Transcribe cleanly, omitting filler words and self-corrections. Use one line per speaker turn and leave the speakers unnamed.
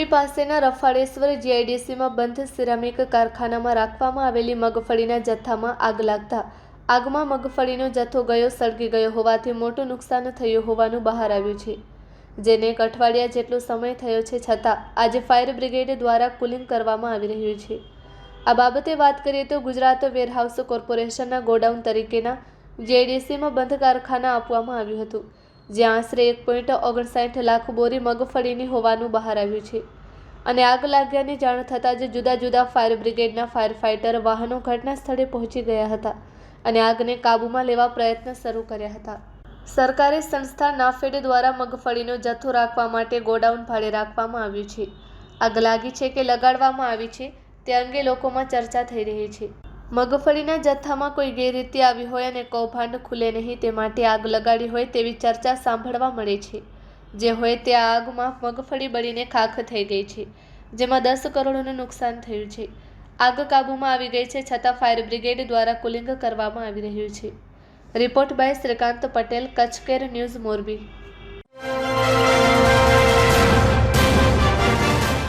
મોરબી પાસેના રફાળેશ્વર જીઆઈડીસીમાં બંધ સિરામિક કારખાનામાં રાખવામાં આવેલી મગફળીના જથ્થામાં આગ લાગતા આગમાં મગફળીનો જથ્થો સળગી ગયો હોવાથી મોટું નુકસાન થયું હોવાનું બહાર આવ્યું છે, જેને એક અઠવાડિયા જેટલો સમય થયો છે, છતાં આજે ફાયર બ્રિગેડ દ્વારા કુલિંગ કરવામાં આવી રહ્યું છે। આ બાબતે વાત કરીએ તો ગુજરાત વેરહાઉસ કોર્પોરેશનના ગોડાઉન તરીકેના જીઆઈડીસીમાં બંધ કારખાના આપવામાં આવ્યું હતું, જ્યાં આશરે 1.59 લાખ બોરી મગફળીની હોવાનું બહાર આવ્યું છે અને આગ લાગ્યાની જાણ થતાં જ જુદા જુદા ફાયર બ્રિગેડના ફાયર ફાઇટર વાહનો ઘટના સ્થળે પહોંચી ગયા હતા અને આગને કાબૂમાં લેવા પ્રયત્ન શરૂ કર્યા હતા। સરકારી સંસ્થા નાફેડ દ્વારા મગફળીનો જથ્થો રાખવા માટે ગોડાઉન ભાડે રાખવામાં આવ્યું છે। આગ લાગી છે કે લગાડવામાં આવી છે તે અંગે લોકોમાં ચર્ચા થઈ રહી છે। મગફળીના જથ્થામાં કોઈ ગેરરીતિ આવી હોય અને કૌભાંડ ખુલે નહીં તે માટે આગ લગાડી હોય તેવી ચર્ચા સાંભળવા મળે છે। જે હોય તે આગમાં મગફળી બળીને ખાખ થઈ ગઈ છે, જેમાં 10 કરોડનું નુકસાન થયું છે। આગ કાબૂમાં આવી ગઈ છે, છતાં ફાયર બ્રિગેડ દ્વારા કુલિંગ કરવામાં આવી રહ્યું છે। Report by Shrikant Patel, Kutch Care News, Morbi.